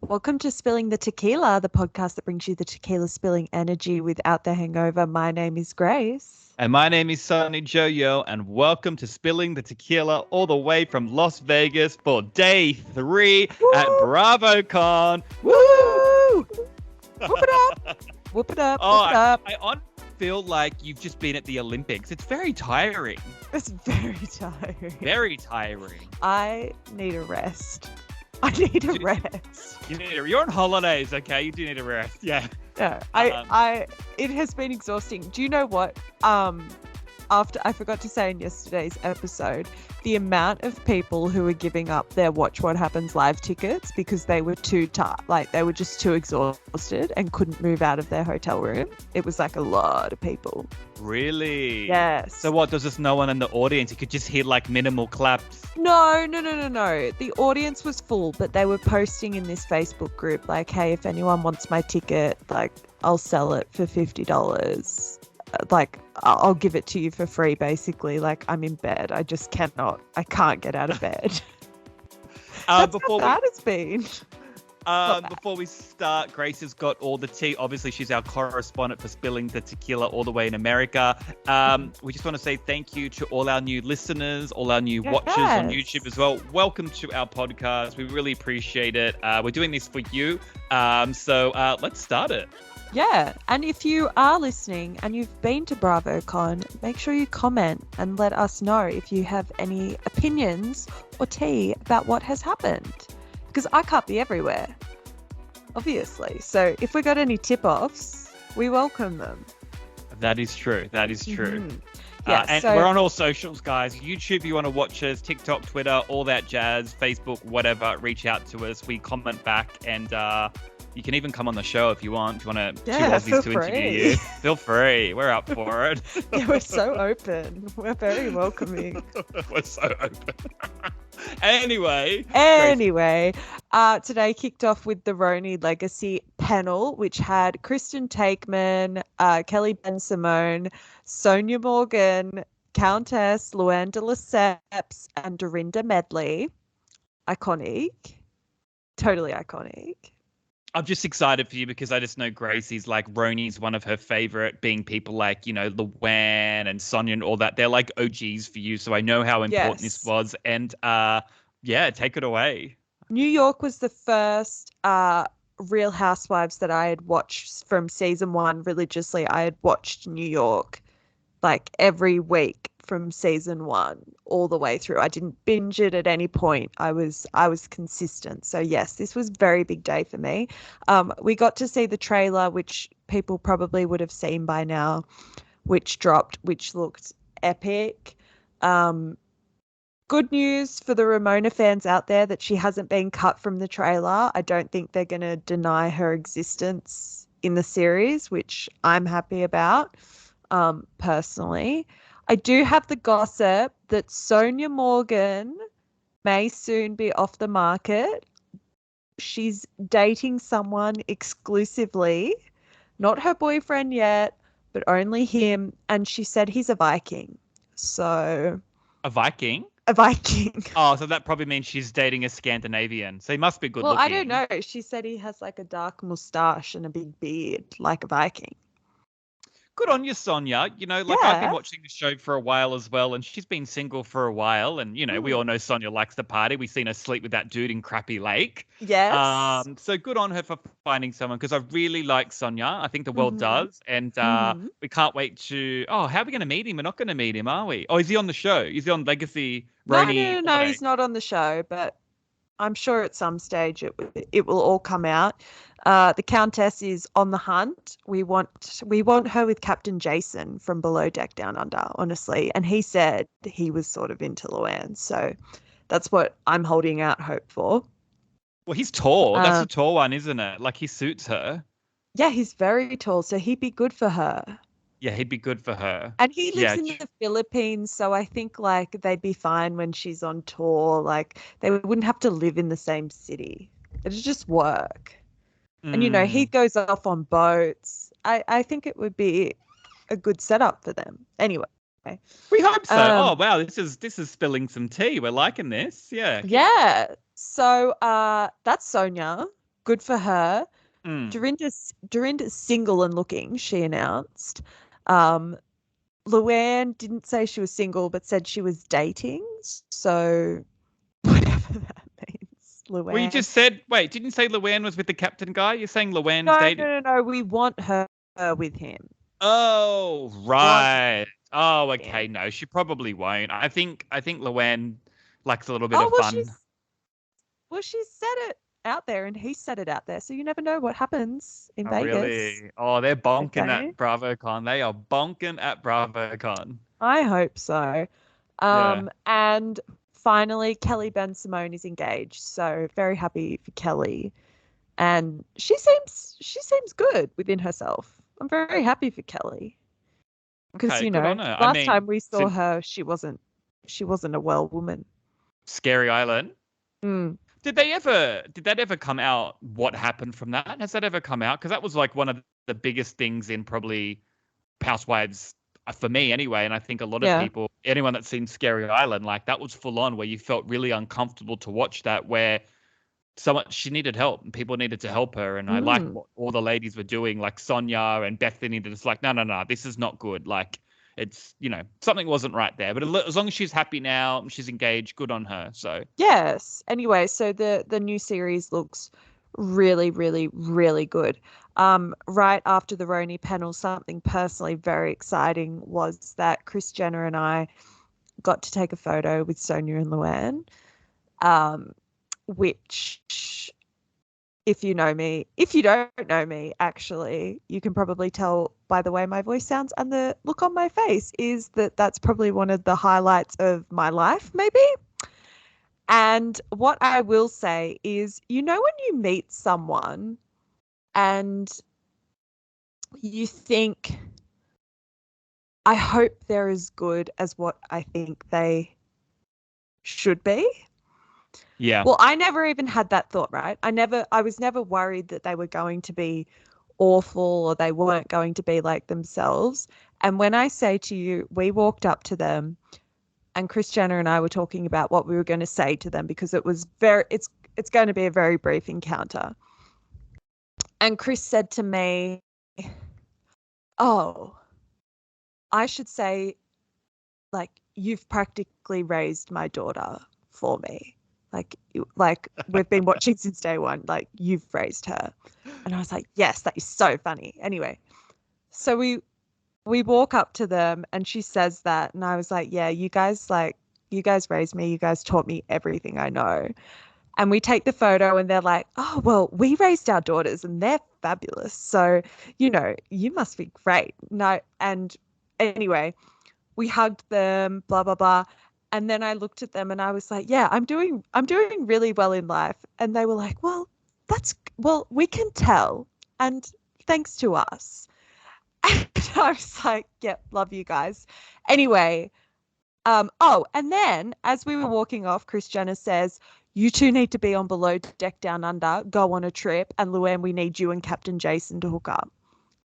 Welcome to Spilling the Tequila, the podcast that brings you the tequila spilling energy without the hangover. My name is Grace. And my name is Sonny Joyo, and welcome to Spilling the Tequila all the way from Las Vegas for day 3 at Woo! BravoCon. Woo! Whoop it up! Whoop it up! Oh, Whoop it up! I honestly feel like you've just been at the Olympics. It's very tiring. It's very tiring. Very tiring. I need a rest. I need a rest. You're on holidays, okay? You do need a rest. Yeah. No, it has been exhausting. Do you know what? After I forgot to say in yesterday's episode, the amount of people who were giving up their Watch What Happens live tickets because they were too tired, like they were just too exhausted and couldn't move out of their hotel room. It was like a lot of people. Really? Yes. So what, does just no one in the audience? You could just hear like minimal claps. No. The audience was full, but they were posting in this Facebook group like, hey, if anyone wants my ticket, like I'll sell it for $50. Like I'll give it to you for free, basically. Like I'm in bed. I can't get out of bed. That's how bad it's been. Before we start, Grace has got all the tea. Obviously, she's our correspondent for Spilling the Tequila all the way in America. We just want to say thank you to all our new listeners, all our new watchers on YouTube as well. Welcome to our podcast. We really appreciate it. We're doing this for you. So let's start it. Yeah, and if you are listening and you've been to BravoCon, make sure you comment and let us know if you have any opinions or tea about what has happened. Because I can't be everywhere, obviously. So if we got any tip-offs, we welcome them. That is true. Mm-hmm. And we're on all socials, guys. YouTube, you want to watch us, TikTok, Twitter, all that jazz, Facebook, whatever. Reach out to us. We comment back, and you can even come on the show if you want. If you want two Aussies to interview you, feel free. We're up for it. Yeah, we're so open. We're very welcoming. We're so open. Anyway, today kicked off with the RHONY Legacy panel, which had Kristen Takeman, Kelly Ben-Simone, Sonja Morgan, Countess, Luann DeLesseps, and Dorinda Medley. Iconic. Totally iconic. I'm just excited for you because I just know Gracie's like RHONY's one of her favorite, being people like, you know, Luann and Sonja and all that. They're like OGs for you. So I know how important this was. And take it away. New York was the first Real Housewives that I had watched from season 1 religiously. I had watched New York like every week from season 1 all the way through. I didn't binge it at any point. I was consistent. So yes, this was a very big day for me. We got to see the trailer, which people probably would have seen by now, which dropped, which looked epic. Good news for the Ramona fans out there that she hasn't been cut from the trailer. I don't think they're going to deny her existence in the series, which I'm happy about, personally. I do have the gossip that Sonja Morgan may soon be off the market. She's dating someone exclusively, not her boyfriend yet, but only him. And she said he's a Viking. So. A Viking? A Viking. Oh, so that probably means she's dating a Scandinavian. So he must be good looking. Well, I don't know. She said he has like a dark mustache and a big beard like a Viking. Good on you, Sonja. You know, like I've been watching the show for a while as well, and she's been single for a while. And, you know, we all know Sonja likes to party. We've seen her sleep with that dude in Crappy Lake. Yes. So good on her for finding someone, because I really like Sonja. I think the world does. And we can't wait to... Oh, how are we going to meet him? We're not going to meet him, are we? Oh, is he on the show? Is he on Legacy? RHONY? No, he's not on the show, but I'm sure at some stage it will all come out. The Countess is on the hunt. We want her with Captain Jason from Below Deck Down Under, honestly. And he said he was sort of into Luann. So that's what I'm holding out hope for. Well, he's tall. That's a tall one, isn't it? Like, he suits her. Yeah, he's very tall. So he'd be good for her. Yeah, he'd be good for her. And he lives in the Philippines, so I think like they'd be fine when she's on tour. Like they wouldn't have to live in the same city. It'd just work. And, you know, he goes off on boats. I think it would be a good setup for them. Anyway. We hope so. Oh, wow. This is spilling some tea. We're liking this. Yeah. Yeah. So that's Sonja. good for her. Mm. Dorinda's single and looking, she announced. Luann didn't say she was single, but said she was dating. So whatever that means, Well, you Luann. just said, wait, didn't you say Luann was with the captain guy? You're saying Luann's No, dating? no, no, no. We want her with him. Oh, Want right. Oh, okay. him. No, she probably won't. I think Luann likes a little bit Oh of fun. she said it out there, and he said it out there. So you never know what happens in Oh, Vegas. really? Oh, they're bonking Okay, at BravoCon. They are bonking at BravoCon. I hope so. Yeah. And finally, Kelly Ben Simone is engaged. So very happy for Kelly, and she seems good within herself. I'm very happy for Kelly because Okay, good on her. I last mean, time we saw since her, she wasn't a well woman. Scary Island. Mm. Did that ever come out? What happened from that? Has that ever come out? Because that was like one of the biggest things in probably Housewives for me anyway, and I think a lot of Yeah. people, anyone that's seen Scary Island, like that was full on where you felt really uncomfortable to watch that, where someone she needed help and people needed to help her, and I like Mm. what all the ladies were doing, like Sonja and Bethany. That it's like, no, no, no, this is not good. Like it's something wasn't right there. But as long as she's happy now, she's engaged, good on her. So Yes. Anyway, so the new series looks really, really, really good. Right after the RHONY panel, something personally very exciting was that Kris Jenner and I got to take a photo with Sonja and Luann, um, which, if you know me, if you don't know me, actually, you can probably tell by the way my voice sounds and the look on my face is that that's probably one of the highlights of my life, maybe. And what I will say is, when you meet someone and you think, I hope they're as good as what I think they should be. yeah, Well, I never even had that thought, right? I was never worried that they were going to be awful or they weren't going to be like themselves. And when I say to you, we walked up to them and Kris Jenner and I were talking about what we were going to say to them because it's going to be a very brief encounter. And Kris said to me, "Oh, I should say, like, you've practically raised my daughter for me. Like we've been watching since day one. Like, you've raised her." And I was like, "Yes, that is so funny." Anyway, so we walk up to them and she says that, and I was like, "Yeah, you guys raised me. You guys taught me everything I know." And we take the photo and they're like, "Oh, well, we raised our daughters and they're fabulous. So, you must be great." No, and anyway, we hugged them, blah, blah, blah. And then I looked at them and I was like, "Yeah, I'm doing really well in life." And they were like, "Well, we can tell. And thanks to us." And I was like, "Yep, love you guys." Anyway, and then as we were walking off, Kris Jenner says, "You two need to be on Below Deck Down Under, go on a trip. And Luann, we need you and Captain Jason to hook up."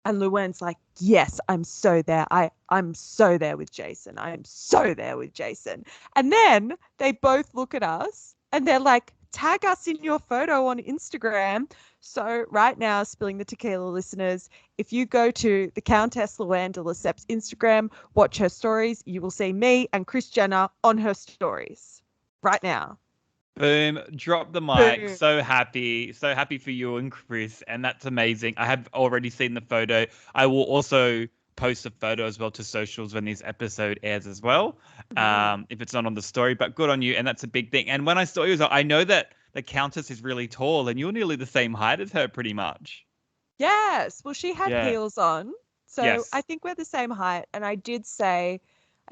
And Luann's like, "Yes, I'm so there. I'm so there with Jason. I am so there with Jason." And then they both look at us and they're like, "Tag us in your photo on Instagram." So right now, spilling the tequila listeners, if you go to the Countess Luann DeLesseps Instagram, watch her stories, you will see me and Kris Jenner on her stories right now. boom, drop the mic. Boom. So happy for you and Kris, and that's amazing. I have already seen the photo. I will also post a photo as well to socials when this episode airs as well. Mm. If it's not on the story, but good on you, and that's a big thing. And when I saw you, I know that the Countess is really tall, and you're nearly the same height as her, pretty much. Yes. Well, she had Yeah. heels on. So I Yes. think we're the same height. And I did say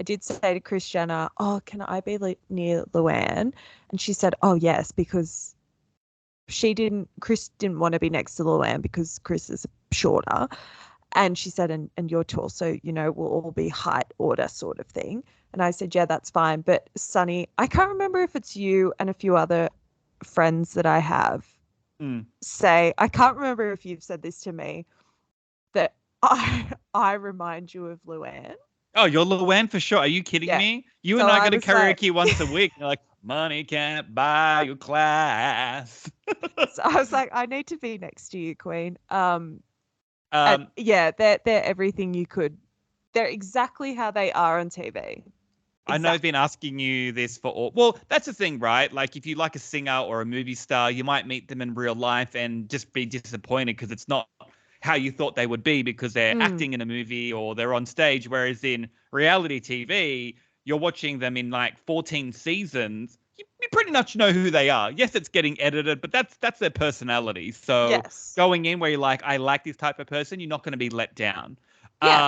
to Kris Jenner, "Oh, can I be near Luann?" And she said, "Oh, yes," because Kris didn't want to be next to Luann because Kris is shorter. And she said, and you're tall. So, we'll all be height order sort of thing. And I said, "Yeah, that's fine." But Sunny, I can't remember if it's you and a few other friends that I have Mm. I can't remember if you've said this to me, that I remind you of Luann. Oh, you're Luann for sure. Are you kidding Yeah. me? You So and I I go to was like, karaoke once a week. You're like, Money can't buy you class. So I was like, I need to be next to you, Queen. And Um, yeah, they're everything you could. They're exactly how they are on TV. I know I've Exactly. been asking you this for all. Well, that's the thing, right? Like, if you like a singer or a movie star, you might meet them in real life and just be disappointed because it's not how you thought they would be because they're Mm, acting in a movie or they're on stage. Whereas in reality TV, you're watching them in like 14 seasons. You pretty much know who they are. Yes, it's getting edited, but that's their personality. So yes. going in where you're like, I like this type of person, you're not going to be let down. Yeah.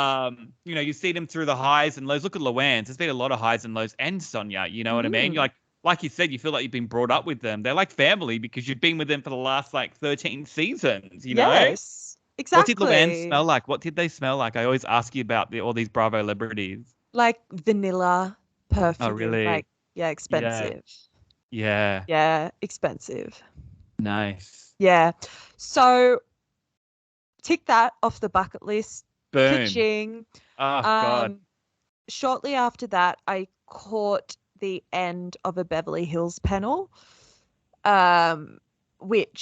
You see them through the highs and lows. Look at Luann. There's been a lot of highs and lows, and Sonja. You know what I mean? You're Mm, like you said, you feel like you've been brought up with them. They're like family because you've been with them for the last like 13 seasons. You know? yes. What did Luann Exactly. smell like? What did they smell like? I always ask you about all these Bravo celebrities. Like vanilla Oh, perfume. really? Like, yeah, Yeah, expensive. yeah, Yeah, expensive. nice. Yeah. So tick that off the bucket list. Boom. Ka-ching. Oh God. Um, Shortly after that, I caught the end of a Beverly Hills panel, um,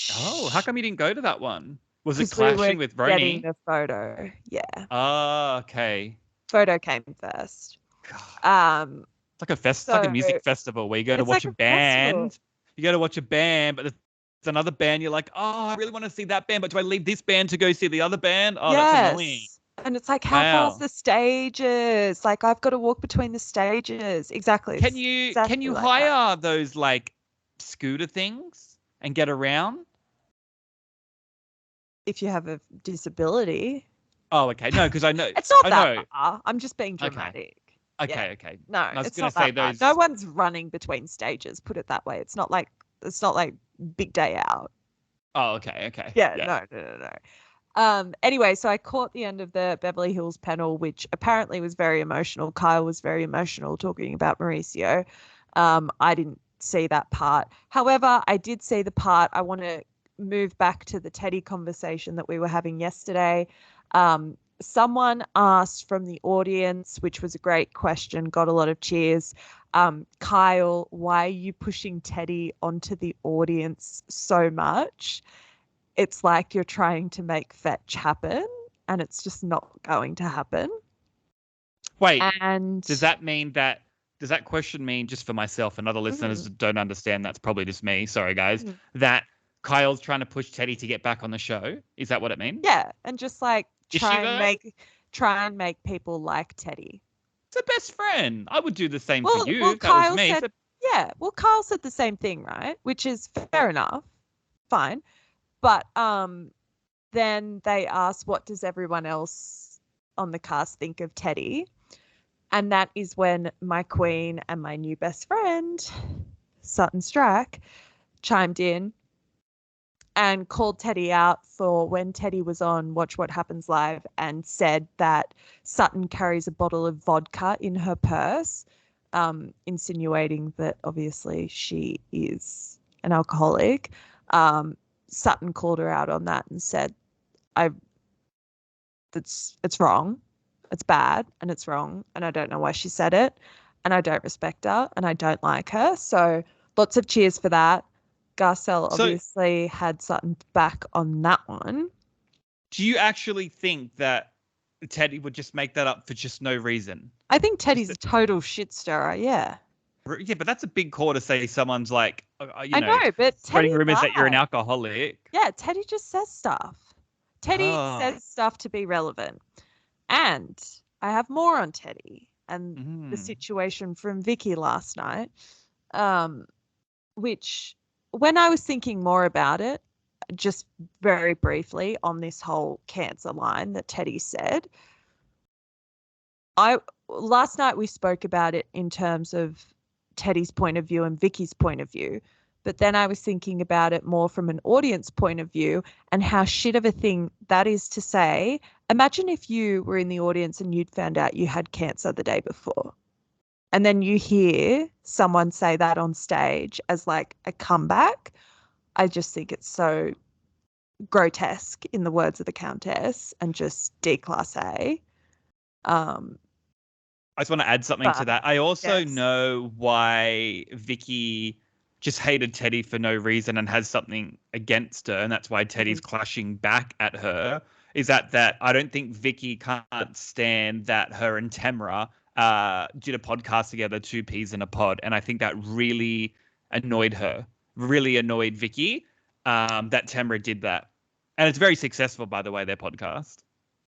Oh, how which come you didn't go to that one? Was it because we were clashing with getting RHONY? the photo. Yeah, Oh, okay. photo came first. God. Um, It's like a so music festival where you go to it's watch like a a festival. band. You go to watch a band, but there's another band. You're like, oh, I really want to see that band, but do I leave this band to go see the other band? Oh, that's annoying. Yes. And it's like, how far's Wow. the stages? Like, I've got to walk between the stages. Exactly. Can It's you exactly like that. hire those like scooter things and get around? If you have a disability, Oh, okay. No, because it's not I that know. far. I'm just being Okay. dramatic. Yeah. Okay. No, I was it's gonna not say that bad. No those. one's running between stages, put it that way. It's not like big day out. Oh, okay. Yeah, Yeah. no. Anyway, so I caught the end of the Beverly Hills panel, which apparently was very emotional. Kyle was very emotional talking about Mauricio. I didn't see that part. However, I did see the part. I want to move back to the Teddy conversation that we were having yesterday. Someone asked from the audience, which was a great question, got a lot of cheers. Kyle, why are you pushing Teddy onto the audience so much? It's like you're trying to make fetch happen and it's just not going to happen. Wait, And does that mean that does that question mean just for myself and other listeners mm, that don't understand? That's probably just me. Sorry, guys. mm, That Kyle's trying to push Teddy to get back on the show. Is that what it means? yeah, and just like Is she try and though? make people like Teddy. It's a best friend. I would do the same for Well, you well, if that was Kyle me. said, yeah, well, Kyle said the same thing, right? Which is fair enough, fine. But then they asked, what does everyone else on the cast think of Teddy? And that is when my queen and my new best friend, Sutton Strack, chimed in and called Teddy out for when Teddy was on Watch What Happens Live and said that Sutton carries a bottle of vodka in her purse, insinuating that obviously she is an alcoholic. Sutton called her out on that and said, "I it's wrong, it's bad, and it's wrong, and I don't know why she said it, and I don't respect her, and I don't like her." So lots of cheers for that. Garcelle So, obviously had Sutton back on that one. do you actually think that Teddy would just make that up for just no reason? I think Just Teddy's a total shit stirrer. Yeah, yeah, but that's a big call to say someone's like, I know, but spreading Teddy rumors that you're an might. alcoholic. Yeah, Teddy just says stuff. Teddy Oh, says stuff to be relevant. And I have more on Teddy and the mm. situation from Vicki last night, um, which when I was thinking more about it, just very briefly on this whole cancer line that Teddy said, I last night we spoke about it in terms of Teddy's point of view and Vicky's point of view. But then I was thinking about it more from an audience point of view and how shit of a thing that is to say. Imagine if you were in the audience and you'd found out you had cancer the day before. And then you hear someone say that on stage as like a comeback. I just think it's so grotesque, in the words of the Countess, and just D class A. Um, I just want to add something to But that. I also yes. know why Vicki just hated Teddy for no reason and has something against her, and that's why Teddy's clashing back at her. Is that I don't think Vicki can't stand that her and Tamra did a podcast together, two peas in a pod, and I think that really annoyed her, really annoyed Vicki that Tamra did that, and it's very successful, by the way, their podcast.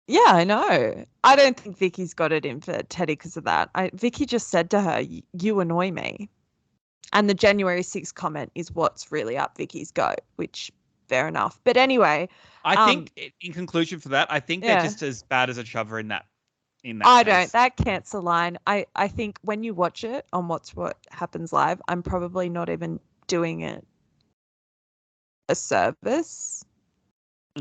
Yeah, I know. I don't think Vicky's got it in for Teddy because of that. Vicky just said to her, "You annoy me," and the January 6th comment is what's really up Vicky's goat, which fair enough. But anyway, I think, in conclusion for that, I think they're yeah. just as bad as each other in that I case. don't. That cancer line. I think when you watch it on What Happens Live, I'm probably not even doing it a service,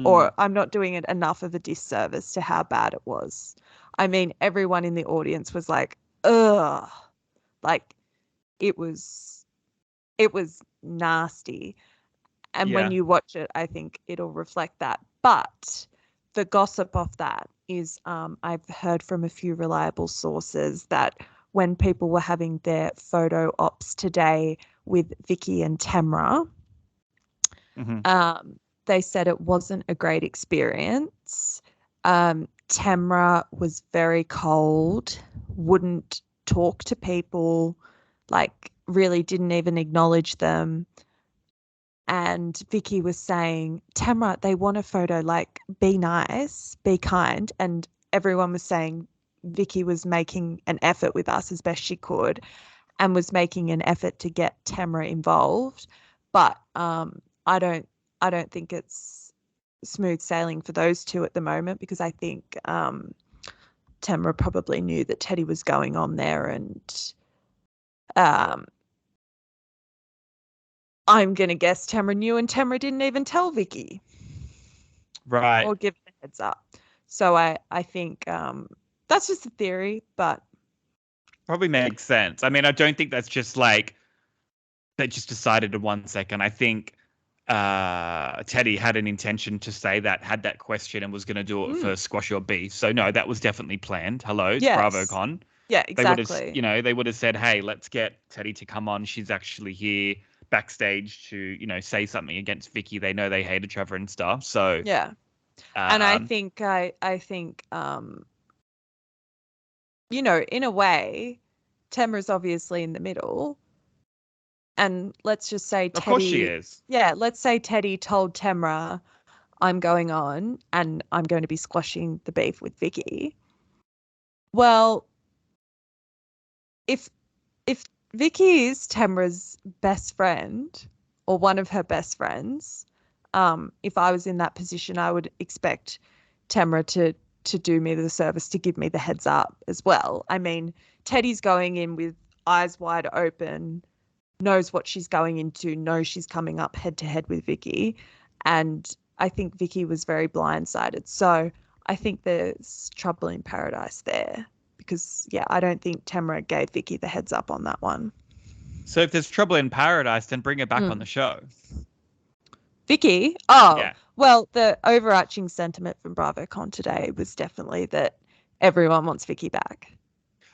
or I'm not doing it enough of a disservice to how bad it was. I mean, everyone in the audience was like, ugh, like it was nasty. And when you watch it, I think it'll reflect that. But the gossip of that is I've heard from a few reliable sources that when people were having their photo ops today with Vicki and Tamra, they said it wasn't a great experience. Tamra was very cold, wouldn't talk to people, like really didn't even acknowledge them. And Vicki was saying, Tamra, they want a photo, like, be nice, be kind. And everyone was saying Vicki was making an effort with us as best she could and was making an effort to get Tamra involved. But I don't think it's smooth sailing for those two at the moment, because I think Tamra probably knew that Teddy was going on there, and I'm going to guess Tamra knew, and Tamra didn't even tell Vicki. Right. Or give the heads up. So I think that's just a theory, but probably makes sense. I mean, I don't think that's just like they just decided in 1 second. I think Teddy had an intention to say that, had that question, and was going to do it for Squash or Beef. So no, that was definitely planned. Hello, it's BravoCon. Yeah, exactly. They would have said, "Hey, let's get Teddy to come on. She's actually here backstage to, say something against Vicki. They know they hate each other and stuff." So yeah, and I think in a way, Tamra's obviously in the middle. And let's just say Teddy. Of course she is. Yeah, let's say Teddy told Tamra, I'm going on and I'm going to be squashing the beef with Vicki. Well, if Vicki is Tamra's best friend or one of her best friends, if I was in that position, I would expect Tamra to do me the service, to give me the heads up as well. I mean, Teddy's going in with eyes wide open, knows what she's going into, knows she's coming up head to head with Vicki. And I think Vicki was very blindsided. So I think there's trouble in paradise there, because, I don't think Tamra gave Vicki the heads up on that one. So if there's trouble in paradise, then bring her back on the show. Vicki? Oh, yeah. Well, the overarching sentiment from BravoCon today was definitely that everyone wants Vicki back.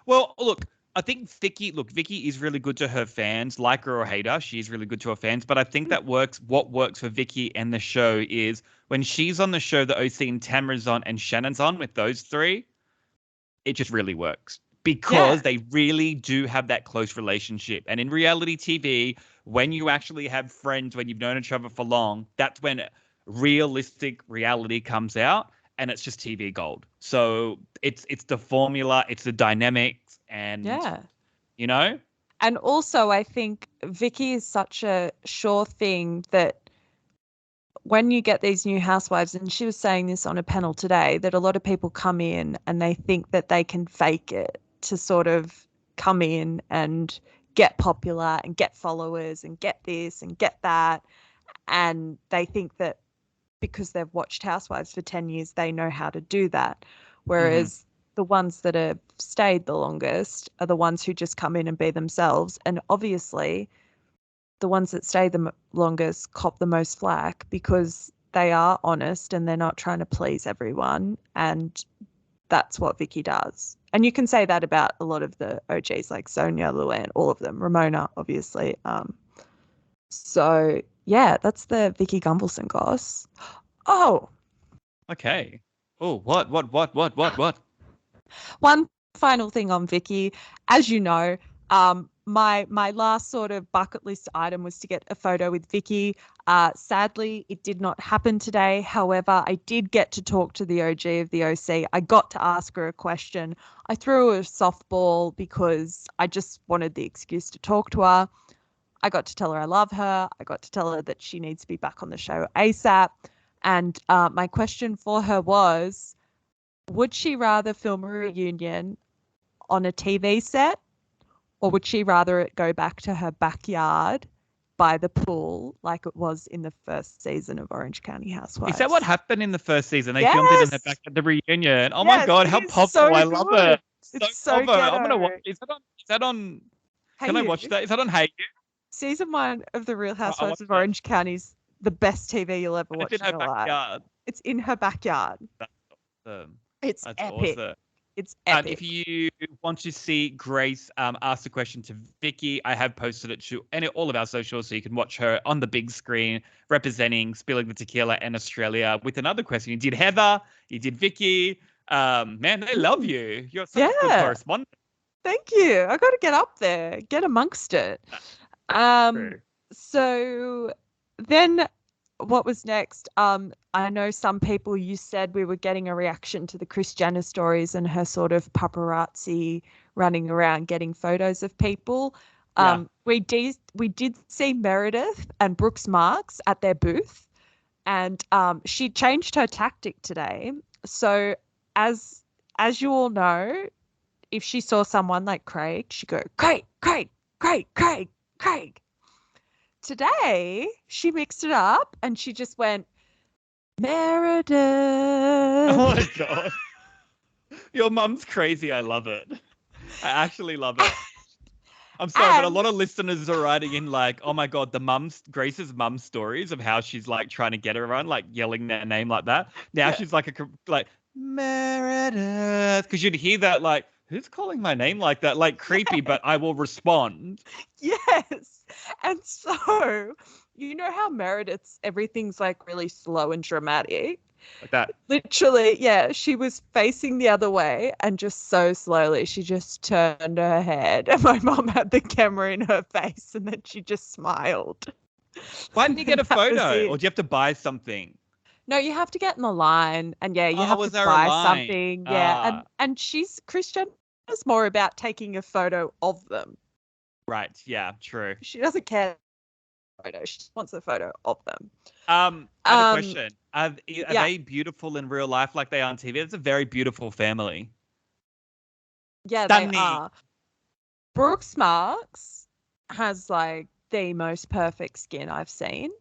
Well, look, I think Vicki is really good to her fans, like her or hate her. She is really good to her fans. But I think that works. What works for Vicki and the show is when she's on the show, the OC and Tamra's on and Shannon's on with those three, it just really works. Because they really do have that close relationship. And in reality TV, when you actually have friends, when you've known each other for long, that's when realistic reality comes out, and it's just TV gold. So it's the formula, it's the dynamics, and And also, I think Vicki is such a sure thing that when you get these new housewives, and she was saying this on a panel today, that a lot of people come in and they think that they can fake it to sort of come in and get popular and get followers and get this and get that. And they think that because they've watched Housewives for 10 years, they know how to do that. Whereas the ones that have stayed the longest are the ones who just come in and be themselves. And obviously the ones that stay the longest cop the most flack, because they are honest and they're not trying to please everyone. And that's what Vicki does. And you can say that about a lot of the OGs like Sonja, Luann, all of them, Ramona, obviously. So yeah, that's the Vicki Gunvalson goss. Oh, Okay. Oh, what? one final thing on Vicki. As you know, my last sort of bucket list item was to get a photo with Vicki. Sadly, it did not happen today. However, I did get to talk to the OG of the OC. I got to ask her a question. I threw her a softball because I just wanted the excuse to talk to her. I got to tell her I love her. I got to tell her that she needs to be back on the show ASAP. And my question for her was, would she rather film a reunion on a TV set, or would she rather it go back to her backyard by the pool like it was in the first season of Orange County Housewives? Is that what happened in the first season? They filmed it in the Yes. back at the reunion. Oh my Yes, God, it how is powerful! so I love good. it. It's So so powerful. I'm gonna ghetto. watch. Is that on? Hey Can I You. watch that? Is that on Hey You? Season 1 of The Real I Housewives watched of it. Orange County is the best TV you'll ever It's watch in in her your life. backyard. It's in her backyard. That's awesome. It's That's epic. awesome. It's epic. If you want to see Grace ask the question to Vicki, I have posted it to all of our socials, so you can watch her on the big screen representing Spilling the Tequila and Australia with another question. You did Heather, you did Vicki. Man, they love you. You're such a good correspondent. Thank you. I got to get up there, get amongst it. True. So then what was next? I know some people, you said we were getting a reaction to the Kris Jenner stories and her sort of paparazzi running around getting photos of people. We did see Meredith and Brooks Marks at their booth, and she changed her tactic today. So as you all know, if she saw someone like Craig, she'd go, Craig, Craig, Craig, Craig, Craig. Today, she mixed it up and she just went, Meredith. Oh my God. Your mum's crazy. I love it. I actually love it. I'm sorry, but a lot of listeners are writing in like, oh my God, Grace's mum stories of how she's like trying to get everyone, like yelling their name like that. Now she's like Meredith, because you'd hear that like, who's calling my name like that? Like creepy, but I will respond. Yes. And so, you know how Meredith's everything's like really slow and dramatic? Like that. Literally, yeah, she was facing the other way and just so slowly she just turned her head and my mom had the camera in her face and then she just smiled. Why didn't you get a photo? Or do you have to buy something? No, you have to get in the line and yeah, you have to buy something. Yeah. And Kris Jenner's more about taking a photo of them. Right. Yeah, true. She doesn't care photo. She just wants a photo of them. I have a question. Are they beautiful in real life like they are on TV? It's a very beautiful family. Yeah, Stunning. they are. Brooks Marks has like the most perfect skin I've seen.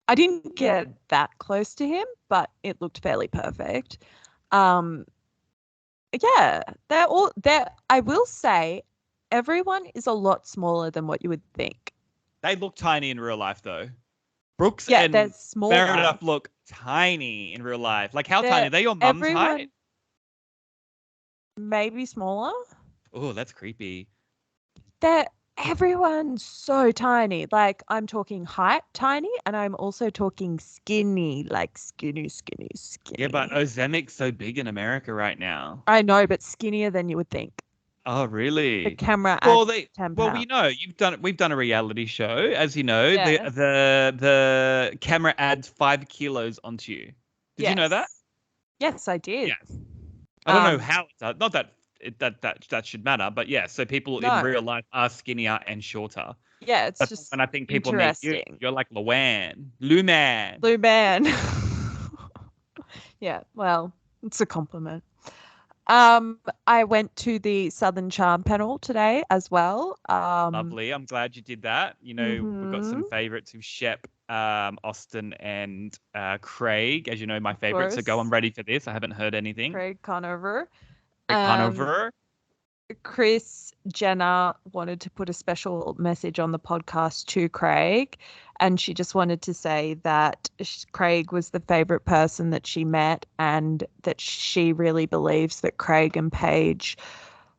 I didn't get that close to him, but it looked fairly perfect. Yeah, they're all there. I will say everyone is a lot smaller than what you would think. They look tiny in real life, though. Brooks they're and smaller. Meredith look tiny in real life. Like, how tiny? Are they your mum's height? Maybe smaller. Oh, that's creepy. Everyone's so tiny. Like, I'm talking height tiny, and I'm also talking skinny, like skinny. Yeah, but Ozemic's so big in America right now. I know, but skinnier than you would think. Oh, really? The camera adds 10 well, pounds. we know we've done a reality show, as you know. Yeah. The camera adds 5 kilos onto you. Did you know that? Yes, I did. Yes. I don't know how it does. Not that that should matter, but yeah. So people in real life are skinnier and shorter. Yeah, it's just. And I think people meet you. You're like Luann. Luann. Yeah, well, it's a compliment. I went to the Southern Charm panel today as well. Lovely. I'm glad you did that. You know, we've got some favorites of Shep, Austin, and Craig. As you know, my favorites. So go. I'm ready for this. I haven't heard anything. Craig Conover. Chris Jenner wanted to put a special message on the podcast to Craig, and she just wanted to say that Craig was the favorite person that she met, and that she really believes that Craig and Paige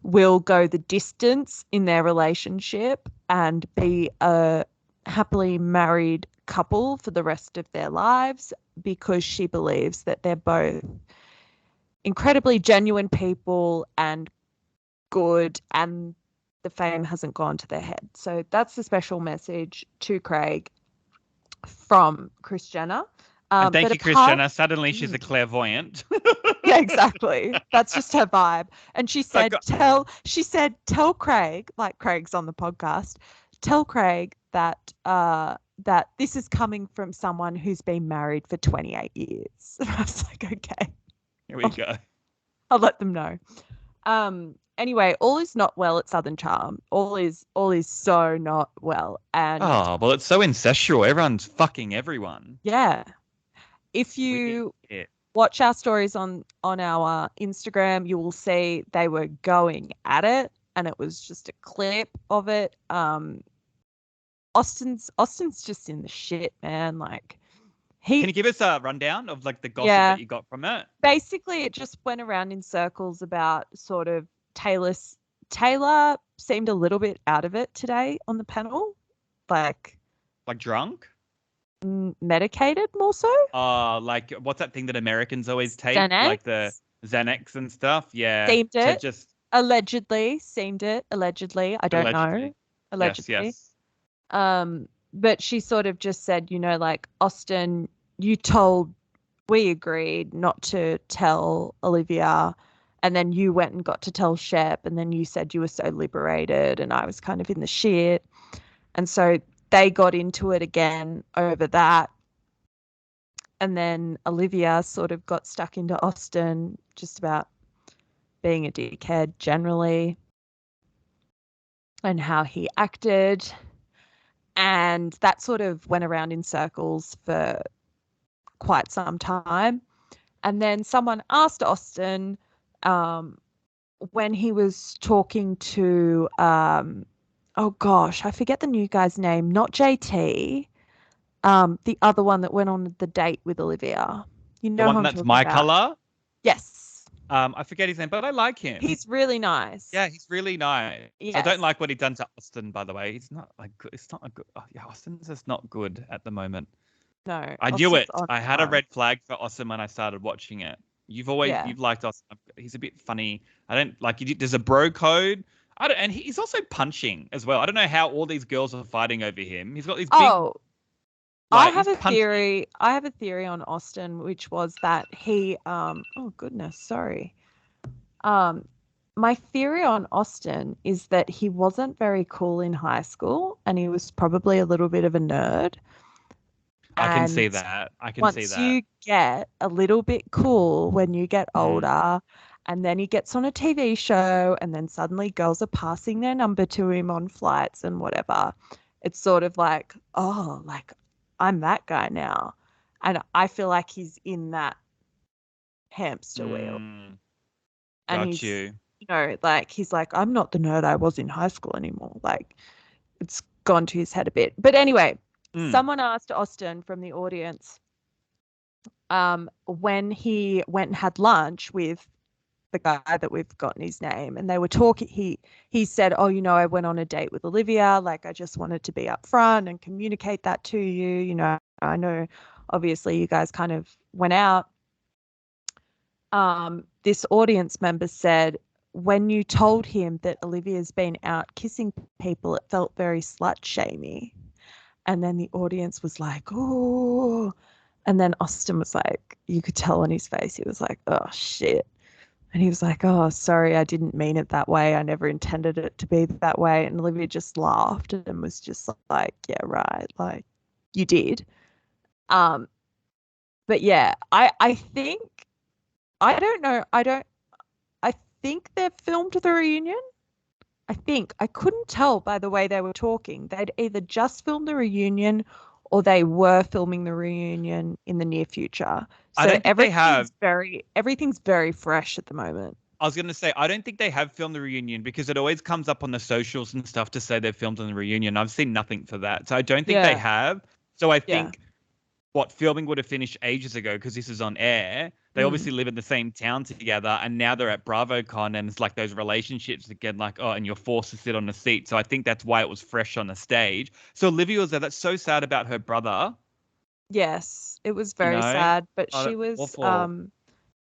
will go the distance in their relationship and be a happily married couple for the rest of their lives, because she believes that they're both incredibly genuine people and good, and the fame hasn't gone to their head. So that's the special message to Craig from Kris Jenner. And thank you, Kris Jenner. Suddenly she's a clairvoyant. Yeah, exactly. That's just her vibe. And she said, tell Craig, like Craig's on the podcast, tell Craig that that this is coming from someone who's been married for 28 years. And I was like, okay. Here we go. I'll let them know. Anyway, all is not well at Southern Charm. All is so not well. And well, it's so incestual. Everyone's fucking everyone. Yeah. If you watch our stories on our Instagram, you will see they were going at it, and it was just a clip of it. Austin's just in the shit, man. Like, can you give us a rundown of like the gossip that you got from it? Basically, it just went around in circles about sort of Taylor seemed a little bit out of it today on the panel, like drunk, medicated more so. Like what's that thing that Americans always take, Xanax? like the Xanax and stuff? Yeah, seemed it. Allegedly. I don't know. Allegedly. Yes. But she sort of just said, like, Austin, we agreed not to tell Olivia, and then you went and got to tell Shep, and then you said you were so liberated, and I was kind of in the shit. And so they got into it again over that. And then Olivia sort of got stuck into Austin just about being a dickhead generally and how he acted. And that sort of went around in circles for quite some time. And then someone asked Austin when he was talking to, oh gosh, I forget the new guy's name, not JT, the other one that went on the date with Olivia. You know, the one that's my color? Yes. I forget his name, but I like him. He's really nice. Yeah, he's really nice. Yes. I don't like what he done to Austin, by the way. He's not like good. It's not a good. Oh, yeah, Austin's just not good at the moment. No, I knew it. I had a red flag for Austin when I started watching it. You've liked Austin. He's a bit funny. I don't like. There's a bro code. And he's also punching as well. I don't know how all these girls are fighting over him. He's got these big. I have a theory. I have a theory on Austin, which was that he. Oh goodness, sorry. My theory on Austin is that he wasn't very cool in high school, and he was probably a little bit of a nerd. I can see that. Once you get a little bit cool when you get older, and then he gets on a TV show, and then suddenly girls are passing their number to him on flights and whatever. It's sort of like, oh, like I'm that guy now. And I feel like he's in that hamster wheel. And Got you. Like he's like, I'm not the nerd I was in high school anymore. Like it's gone to his head a bit. But anyway, someone asked Austin from the audience when he went and had lunch with the guy that we've gotten his name, and they were talking, he said, oh, I went on a date with Olivia, like I just wanted to be upfront and communicate that to you. I know obviously you guys kind of went out. This audience member said, when you told him that Olivia's been out kissing people, it felt very slut-shamey. And then the audience was like, oh. And then Austin was like, you could tell on his face, he was like, oh, shit. And he was like, oh, sorry, I didn't mean it that way. I never intended it to be that way. And Olivia just laughed and was just like, yeah, right. Like, you did. But yeah, I think, I don't know. I think they've filmed the reunion. I couldn't tell by the way they were talking. They'd either just filmed the reunion or they were filming the reunion in the near future. So everything's very fresh at the moment. I was going to say, I don't think they have filmed the reunion because it always comes up on the socials and stuff to say they've filmed on the reunion. I've seen nothing for that. So I don't think they have. So I think what filming would have finished ages ago because this is on air. They obviously live in the same town together and now they're at BravoCon and it's like those relationships again, like, oh, and you're forced to sit on a seat. So I think that's why it was fresh on the stage. So Olivia was there. That's so sad about her brother. Yes, it was very sad, but she was awful.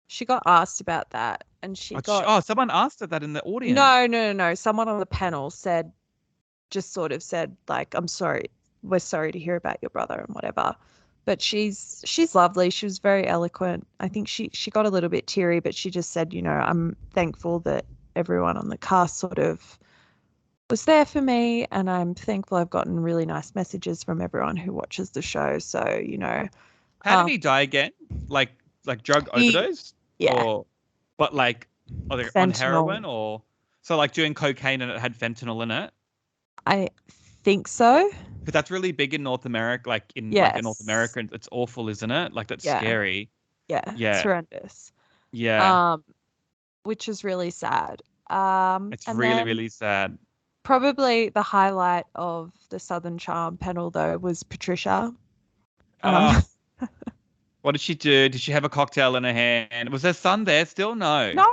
She got asked about that and someone asked her that in the audience. No. Someone on the panel said like, I'm sorry, we're sorry to hear about your brother and whatever. But she's lovely. She was very eloquent. I think she got a little bit teary, but she just said, I'm thankful that everyone on the cast sort of was there for me, and I'm thankful I've gotten really nice messages from everyone who watches the show. So, How did he die again? Like drug overdose? Yeah. But like on heroin or so like doing cocaine and it had fentanyl in it? I think so. Because that's really big in North America, like in North America, it's awful, isn't it? Like that's scary. Yeah, it's horrendous. Yeah. Which is really sad. It's really, really sad. Probably the highlight of the Southern Charm panel though was Patricia. What did she do? Did she have a cocktail in her hand? Was her son there still? No. No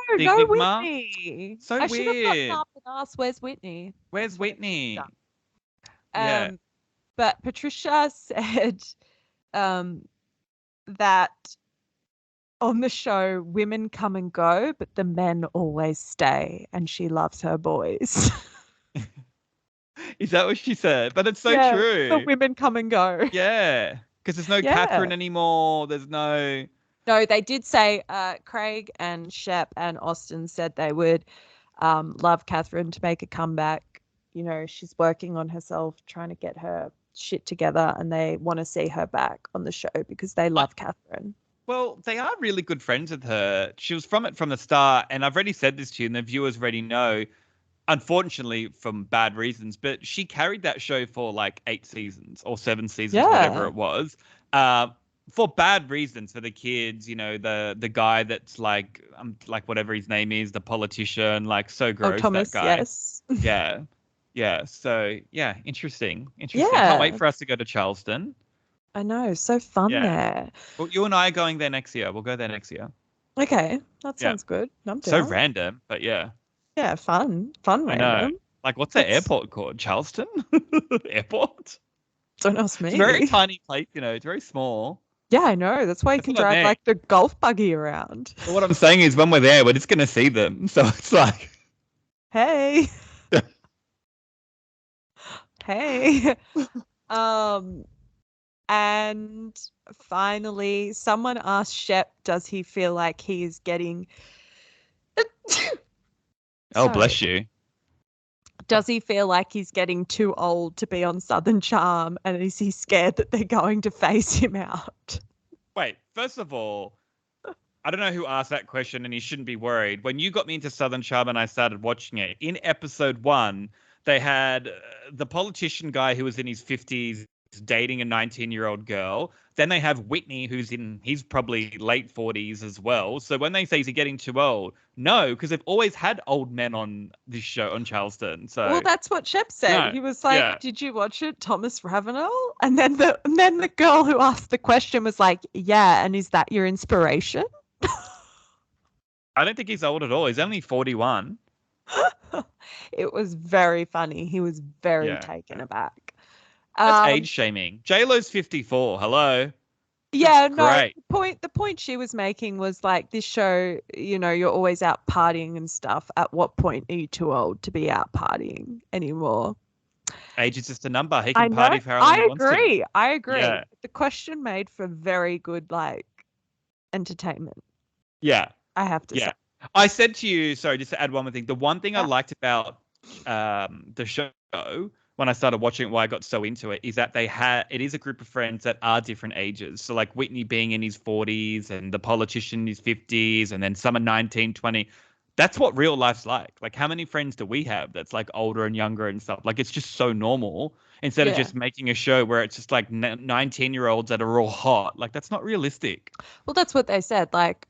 Whitney. So I weird. should have gotten up and asked, where's Whitney? Where's Whitney? Yeah. But Patricia said that on the show, women come and go, but the men always stay, and she loves her boys. Is that what she said? But it's so true. The women come and go. Yeah. Because there's no Catherine anymore. There's no... No, they did say Craig and Shep and Austin said they would love Catherine to make a comeback. She's working on herself, trying to get her shit together, and they want to see her back on the show because they love Catherine. Well, they are really good friends with her. She was from the start, and I've already said this to you, and the viewers already know, unfortunately, from bad reasons, but she carried that show for like 8 seasons or 7 seasons, whatever it was, for bad reasons for the kids. The guy that's like whatever his name is, the politician, like so gross. Thomas, that guy. Yes. Yeah. So yeah, interesting. Yeah. Can't wait for us to go to Charleston. I know, so fun there. Well, you and I are going there next year. We'll go there next year. Okay, that sounds good. I'm down. So random, but yeah. Yeah, fun random. I know. Like, what's the airport called? Charleston Airport? Don't ask me. It's a very tiny place, it's very small. Yeah, I know. That's why you can drive like the golf buggy around. Well, what I'm saying is when we're there, we're just going to see them. So it's like... Hey. Hey. And finally, someone asked Shep, does he feel like he is getting... Oh, bless you. Does he feel like he's getting too old to be on Southern Charm? And is he scared that they're going to phase him out? Wait, first of all, I don't know who asked that question, and he shouldn't be worried. When you got me into Southern Charm and I started watching it, in episode 1, they had the politician guy who was in his 50s dating a 19-year-old girl. Then they have Whitney, he's probably late 40s as well. So when they say, is he getting too old? No, because they've always had old men on this show, on Charleston. So well, that's what Shep said. No, he was like, did you watch it, Thomas Ravenel? And then the girl who asked the question was like, yeah, and is that your inspiration? I don't think he's old at all. He's only 41. It was very funny. He was very taken aback. That's age shaming. J-Lo's 54. Hello. Yeah, no. The point she was making was like, this show, you're always out partying and stuff. At what point are you too old to be out partying anymore? Age is just a number. He can party for how long he wants to. I agree. Yeah. The question made for very good entertainment. Yeah. I have to say. I said to you, sorry, just to add one more thing. The one thing I liked about the show when I started watching it, why I got so into it, is that it is a group of friends that are different ages. So like Whitney being in his 40s and the politician in his 50s and then some are 19, 20. That's what real life's like. Like how many friends do we have that's like older and younger and stuff? Like it's just so normal instead of just making a show where it's just like 19-year-olds that are all hot. Like that's not realistic. Well, that's what they said. Like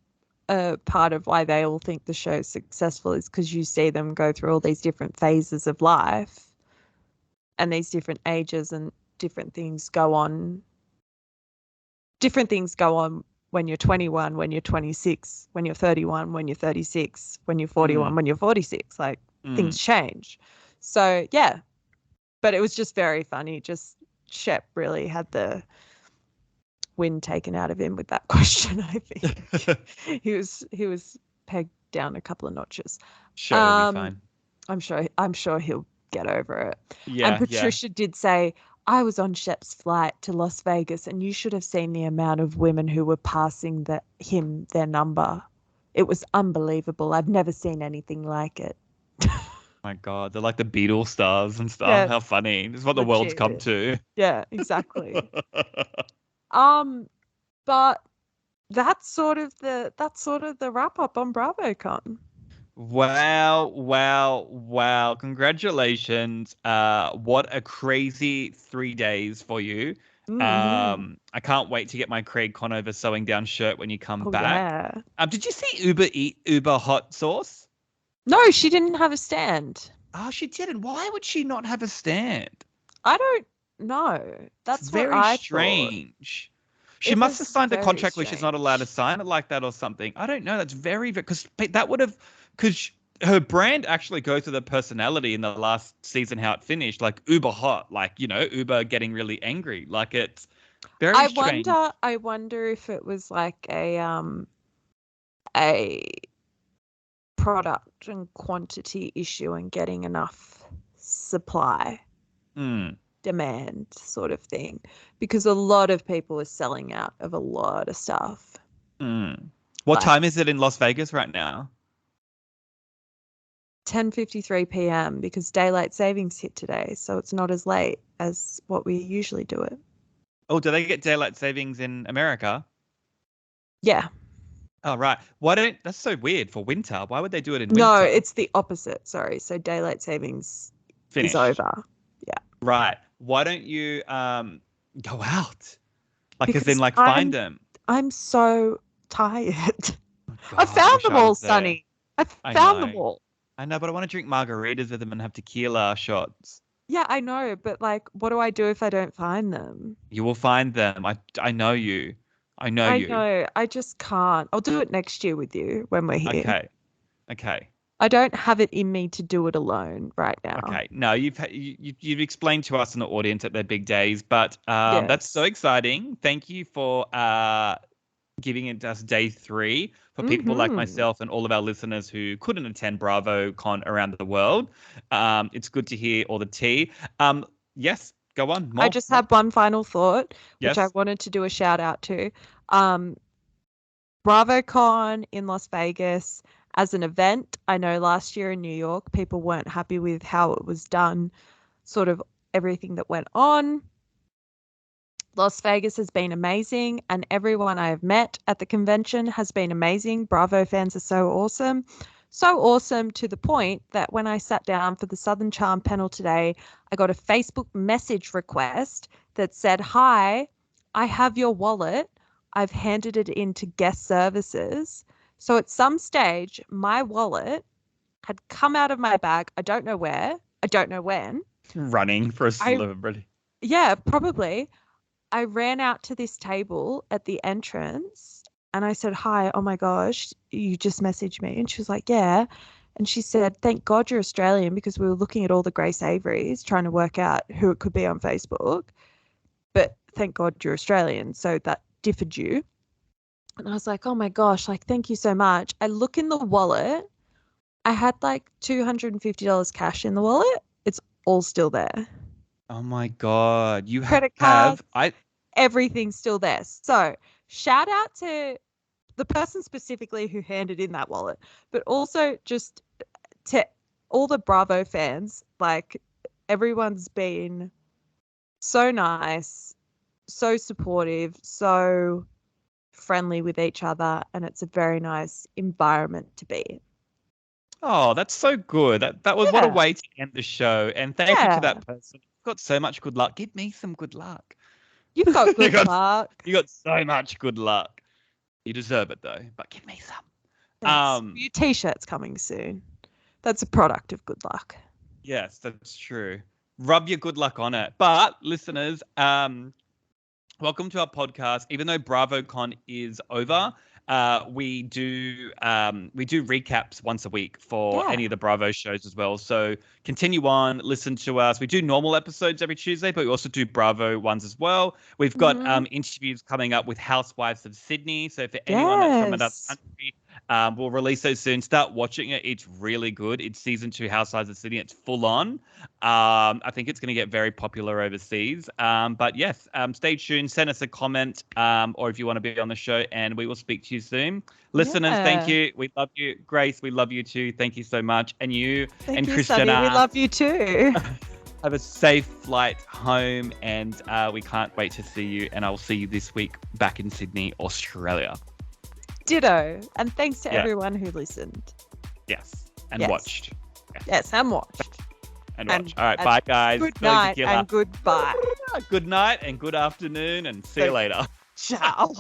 a part of why they all think the show's successful is because you see them go through all these different phases of life and these different ages, and different things go on. Different things go on when you're 21, when you're 26, when you're 31, when you're 36, when you're 41, when you're 46. Like, things change. So, yeah. But it was just very funny. Just Shep really had the wind taken out of him with that question, I think. he was pegged down a couple of notches. Sure, he'll be fine. I'm sure he'll get over it. Yeah, and Patricia did say, I was on Shep's flight to Las Vegas, and you should have seen the amount of women who were passing him their number. It was unbelievable. I've never seen anything like it. My God, they're like the Beatles stars and stuff. Yeah, How funny. This is what the world's come to. Yeah, exactly. But that's sort of the wrap up on BravoCon. Wow. Congratulations. What a crazy 3 days for you. Mm-hmm. I can't wait to get my Craig Conover sewing down shirt when you come back. Yeah. Did you see Uber eat Uber hot sauce? No, she didn't have a stand. Oh, she didn't. Why would she not have a stand? I don't know. That's very strange. She must have signed a contract where she's not allowed to sign it like that or something. I don't know. That's very, because that would have, because her brand actually goes to the personality in the last season, how it finished, like uber hot, like, Uber getting really angry. Like, it's very strange. I wonder if it was like a product and quantity issue and getting enough supply. Demand sort of thing, because a lot of people are selling out of a lot of stuff. What time is it in Las Vegas right now? 10:53 p.m. because daylight savings hit today, so it's not as late as what we usually do it. Oh, do they get daylight savings in America? Yeah. Oh, right. That's so weird for winter. Why would they do it in winter? No, it's the opposite. Sorry. So daylight savings is over. Yeah. Right. Why don't you go out? Like, because then, like, find them. I'm so tired. Oh, God, I found them all, Sunny. I found them all. I know, but I want to drink margaritas with them and have tequila shots. Yeah, I know, but like, what do I do if I don't find them? You will find them. I know you. I know you. I know. I just can't. I'll do it next year with you when we're here. Okay. I don't have it in me to do it alone right now. Okay. No, you've explained to us in the audience that they're big days, but that's so exciting. Thank you for giving it us day 3 for people like myself and all of our listeners who couldn't attend BravoCon around the world. It's good to hear all the tea. Yes, go on. I just have one final thought, which I wanted to do a shout out to. BravoCon in Las Vegas as an event. I know last year in New York, people weren't happy with how it was done, sort of everything that went on. Las Vegas has been amazing, and everyone I have met at the convention has been amazing. Bravo fans are so awesome. So awesome to the point that when I sat down for the Southern Charm panel today, I got a Facebook message request that said, "Hi, I have your wallet. I've handed it in to guest services." So at some stage, my wallet had come out of my bag. I don't know where. I don't know when. Running for a celebrity. Yeah, probably. I ran out to this table at the entrance and I said, "Hi, oh my gosh, you just messaged me." And she was like, "Yeah." And she said, "Thank God you're Australian," because we were looking at all the Grace Averys trying to work out who it could be on Facebook. But thank God you're Australian. So that differed you. And I was like, "Oh my gosh, like, thank you so much." I look in the wallet. I had like $250 cash in the wallet. It's all still there. Oh my God. You credit cards, everything's still there. So shout out to the person specifically who handed in that wallet, but also just to all the Bravo fans. Like, everyone's been so nice, so supportive, so friendly with each other, and it's a very nice environment to be in. Oh, that's so good. That was what a way to end the show. And thank you to that person. You've got so much good luck. Give me some good luck. You've got good luck. You got so much good luck. You deserve it though, but give me some. Yes. Your t-shirts coming soon. That's a product of good luck. Yes, that's true. Rub your good luck on it. But listeners, welcome to our podcast. Even though BravoCon is over, we do recaps once a week for any of the Bravo shows as well. So continue on, listen to us. We do normal episodes every Tuesday, but we also do Bravo ones as well. We've got interviews coming up with Housewives of Sydney. So for anyone that's from another country, we'll release those soon. Start watching it. It's really good. It's season 2 Housewives of Sydney. It's full on. I think it's going to get very popular overseas. But yes, stay tuned. Send us a comment, or if you want to be on the show, and we will speak to you soon. Listeners, thank you. We love you. Grace, we love you too. Thank you so much. And you thank and you, Christiana. Sunny. We love you too. Have a safe flight home, and we can't wait to see you. And I will see you this week back in Sydney, Australia. Ditto. And thanks to everyone who listened. Yes. And watched. Yes, and watched. And watch. All right, bye, guys. Good night and goodbye. Good night and good afternoon, and see you later. Ciao.